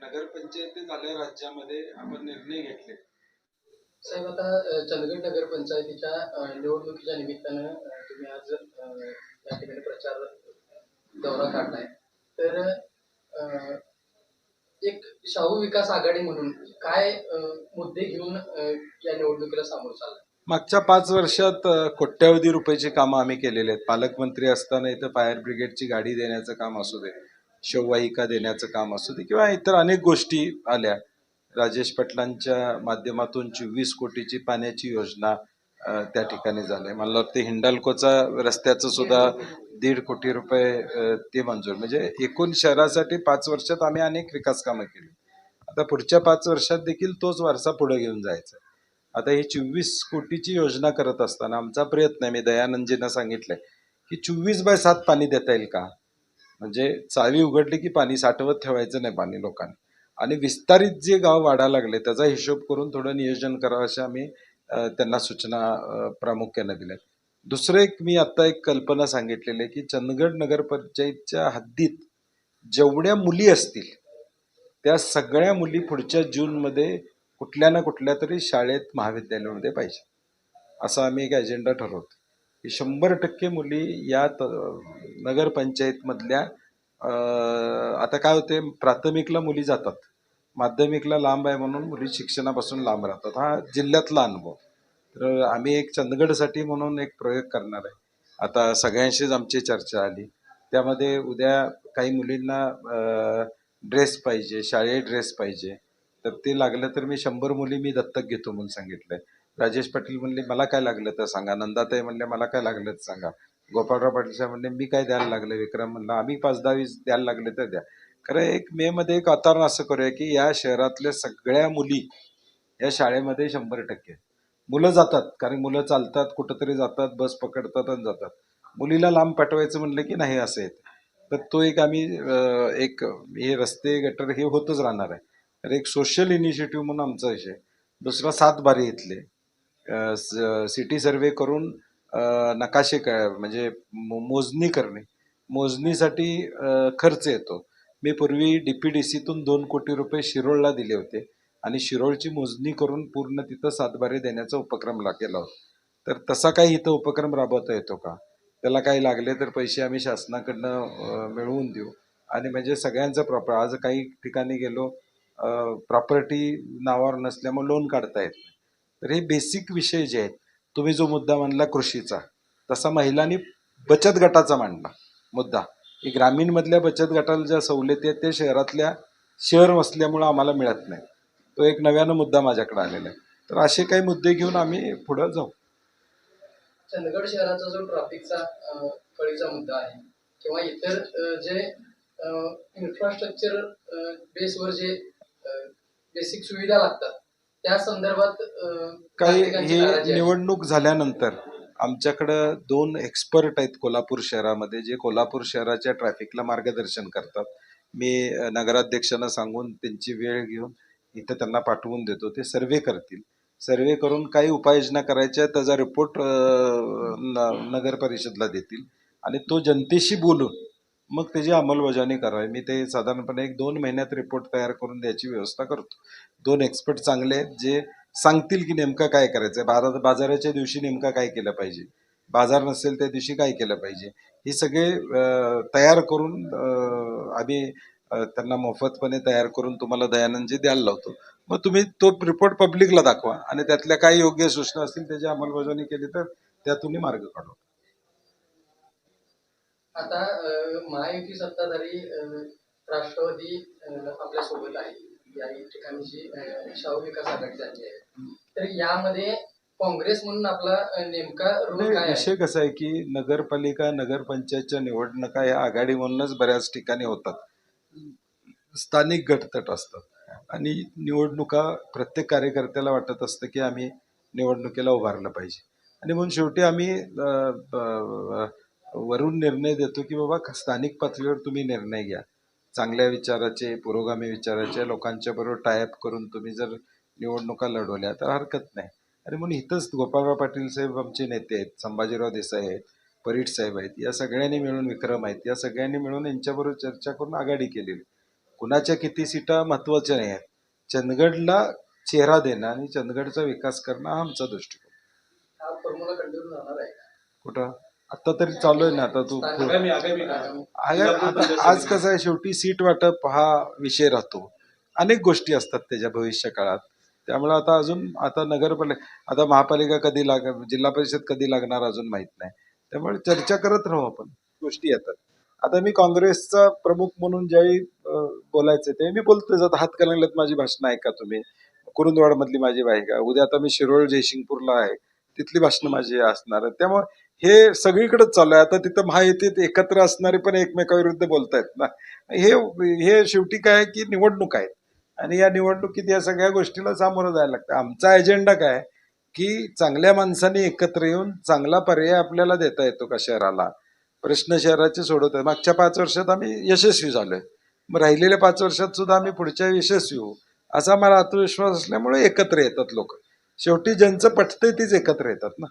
नगरपंचायती झाल्या राज्यामध्ये आपण निर्णय घेतले. साहेब, आता चंदगड नगर पंचायतीच्या निवडणुकीच्या निमित्तानं तुम्ही आज या ठिकाणी प्रचार दौरा काढलाय. तर एक शाहू विकास आघाडी म्हणून काय मुद्दे घेऊन या निवडणुकीला सामोरं चाललाय? मागच्या 5 वर्षात कोट्यावधी रुपयाची कामं आम्ही केलेली आहेत. पालकमंत्री असताना इथं फायर ब्रिगेडची गाडी देण्याचं काम असू दे, शववाहिका देण्याचं काम असू दे, किंवा इतर अनेक गोष्टी आल्या. राजेश पाटलांच्या माध्यमातून 24 कोटीची पाण्याची योजना त्या ठिकाणी झाली. मला वाटतं हिंडाल्कोचा रस्त्याचं सुद्धा 1.5 कोटी रुपये ते मंजूर. म्हणजे एकूण शहरासाठी 5 वर्षात आम्ही अनेक विकास कामं केली. आता पुढच्या 5 वर्षात देखील तोच वारसा पुढे घेऊन जायचा. आता ही 24 कोटीची योजना करत असताना आमचा प्रयत्न आहे, मी दयानंदजींना सांगितलंय की 24/7 पाणी देता येईल का. म्हणजे चावी उघडली की पाणी साठवत ठेवायचं नाही पाणी लोकांनी. आणि विस्तारित जे गाव वाढायला लागले त्याचा हिशोब करून थोडं नियोजन करावं अशा आम्ही त्यांना सूचना प्रामुख्याने दिल्या. दुसरं एक मी आता एक कल्पना सांगितलेली आहे की चंदगड नगरपंचायतच्या हद्दीत जेवढ्या मुली असतील त्या सगळ्या मुली पुढच्या जूनमध्ये कुठल्या ना कुठल्या तरी शाळेत महाविद्यालयामध्ये पाहिजे, असा आम्ही एक अजेंडा ठरवतो की 100% मुली या नगरपंचायतमधल्या आता काय होते, प्राथमिकला मुली जातात, माध्यमिकला लांब आहे म्हणून मुली शिक्षणापासून लांब राहतात. हा जिल्ह्यातला अनुभव. तर आम्ही एक चंदगडसाठी म्हणून एक प्रयोग करणार आहे. आता सगळ्यांशीच आमची चर्चा आली, त्यामध्ये उद्या काही मुलींना ड्रेस पाहिजे, शाळेत ड्रेस पाहिजे, तर ते लागलं तर मी 100 मुली मी दत्तक घेतो म्हणून सांगितलंय. राजेश पाटील म्हणले मला काय लागलं तर सांगा, नंदाताई म्हणले मला काय लागलं तर सांगा, गोपाळराव पाटील साहेब म्हणले मी काय द्यायला लागलं, विक्रम म्हणलं आम्ही 5-10-20 द्यायला लागले तर द्या. खरं एक मे मध्ये एक वातावरण असं करूया की या शहरातल्या सगळ्या मुली या शाळेमध्ये 100% मुलं जातात, कारण मुलं चालतात, कुठंतरी जातात, बस पकडतात आणि जातात. मुलीला लांब पाठवायचं म्हणलं की नाही असं येत. तर तो एक आम्ही एक हे रस्ते गटर हे होतच राहणार आहे. तर एक सोशल इनिशिएटिव्ह म्हणून आमचा विषय. दुसरा 7 बारे इथले सिटी सर्वे करून नकाशे काय म्हणजे मोजणी करणे, मोजणीसाठी खर्च येतो. मी पूर्वी DPDCतून 2 कोटी रुपये शिरोळला दिले होते आणि शिरोळची मोजणी करून पूर्ण तिथं 7 बारे देण्याचा उपक्रम केला होता. तर तसा काही इथं उपक्रम राबवता येतो का, त्याला काही लागले तर पैसे आम्ही शासनाकडनं मिळवून देऊ. आणि म्हणजे सगळ्यांचं प्रॉपर, आज काही ठिकाणी गेलो प्रॉपर्टी नावावर नसल्यामुळे लोन काढता येत नाही. तर हे बेसिक विषय जे आहेत, तुम्ही जो मुद्दा मांडला कृषीचा, तसा महिलांनी बचत गटाचा मांडला मुद्दा की ग्रामीणमधल्या बचत गटाला ज्या सवलती आहेत ते शहर वसल्यामुळं आम्हाला मिळत नाही. तो एक नव्यानं मुद्दा माझ्याकडे आलेला आहे. तर असे काही मुद्दे घेऊन आम्ही पुढं जाऊ. चंदगड शहराचा जो ट्रॅफिकचा कळीचा मुद्दा आहे किंवा इतर जे इन्फ्रास्ट्रक्चर बेसवर जे बेसिक सुविधा लागतात त्या संदर्भात काही नागरिकांची हे नाराजी आहे. निवडणूक झाल्यानंतर आमच्याकडं 2 एक्सपर्ट आहेत कोल्हापूर शहरामध्ये, जे कोल्हापूर शहराच्या ट्रॅफिकला मार्गदर्शन करतात. मी नगराध्यक्षांना सांगून त्यांची वेळ घेऊन इथं त्यांना पाठवून देतो, ते सर्वे करतील. सर्वे करून काही उपाययोजना करायच्या त्याचा रिपोर्ट नगर परिषदला देतील आणि तो जनतेशी बोलून मग त्याची अंमलबजावणी करावी. मी ते साधारणपणे 1-2 महिन्यात रिपोर्ट तयार करून द्यायची व्यवस्था करतो. 2 एक्सपर्ट चांगले आहेत जे सांगतील की नेमकं काय करायचं, बाजाराच्या दिवशी नेमकं काय केलं पाहिजे, बाजार नसेल त्या दिवशी काय केलं पाहिजे, हे सगळे तयार करून आम्ही त्यांना मोफतपणे तयार करून तुम्हाला दयानंदजी द्यायला लावतो. मग तुम्ही तो रिपोर्ट पब्लिकला दाखवा आणि त्यातल्या काही योग्य सूचना असतील त्याची अंमलबजावणी केली तर त्यातूनही मार्ग काढू. आता महायुती सत्ताधारी राष्ट्रवादी आपल्या सोबत आहे. या ठिकाणी जी शाहू विकास आघाडी झाली आहे, तर यामध्ये काँग्रेस म्हणून आपला नेमका रोल काय आहे? विषय कसा आहे की नगरपालिका नगरपंचायतच्या निवडणुका या आघाडी म्हणूनच बऱ्याच ठिकाणी होतात, स्थानिक गटतट असतात आणि निवडणुका प्रत्येक कार्यकर्त्याला वाटत असतं की आम्ही निवडणुकीला उभारलं पाहिजे. आणि म्हणून शेवटी आम्ही वरून निर्णय देतो की बाबा स्थानिक पातळीवर तुम्ही निर्णय घ्या, चांगल्या विचाराचे, पुरोगामी विचाराचे लोकांच्या बरोबर टायअप करून तुम्ही जर निवडणुका लढवल्या तर हरकत नाही. आणि म्हणून इथंच गोपाळराव पाटील साहेब आमचे नेते आहेत, संभाजीराव देसाई आहेत, परीट साहेब आहेत, या सगळ्यांनी मिळून, विक्रम आहेत, या सगळ्यांनी मिळून यांच्याबरोबर चर्चा करून आघाडी केलेली. कुणाच्या किती सीटा महत्वाच्या नाही आहेत. चंदगडला चेहरा देणं आणि चंदगडचा विकास करणं हा आमचा दृष्टिकोन. हा फॉर्म्युला कंटिन्यू राहणार आहे का? कुठं आता तरी चालू आहे ना. आता तू आगामी आता आज कसं आहे, शेवटी सीट वाटप हा विषय राहतो. अनेक गोष्टी असतात त्याच्या भविष्य काळात. त्यामुळे आता अजून आता आता महापालिका कधी जिल्हा परिषद कधी लागणार अजून माहित नाही. त्यामुळे चर्चा करत राहू आपण, गोष्टी येतात. आता मी काँग्रेसचा प्रमुख म्हणून ज्यावेळी बोलायचं ते मी बोलतोय. आता हातकणंगल्यात माझी भाषणं ऐका तुम्ही, कुरुंदवाड मधली माझी ऐका, उद्या आता मी शिरोळ जयसिंगपूरला आहे, तिथली भाषणं माझी असणार आहेत. त्यामुळे हे सगळीकडेच चालू आहे. आता तिथं महायुतीत एकत्र असणारे पण एकमेकाविरुद्ध बोलतायत ना. हे हे शेवटी काय आहे की निवडणूक आहेत आणि या निवडणुकीत या सगळ्या गोष्टीला सामोरं जायला लागतं. आमचा एजेंडा काय आहे की चांगल्या माणसांनी एकत्र येऊन चांगला पर्याय आपल्याला देता येतो का शहराला, प्रश्न शहराचे सोडवत आहे. मागच्या 5 वर्षात आम्ही यशस्वी झालोय, मग राहिलेल्या 5 वर्षात सुद्धा आम्ही पुढच्या यशस्वी होऊ असा मला आत्मविश्वास असल्यामुळे एकत्र येतात लोक. शेवटी ज्यांचं पटतंय तीच एकत्र येतात ना.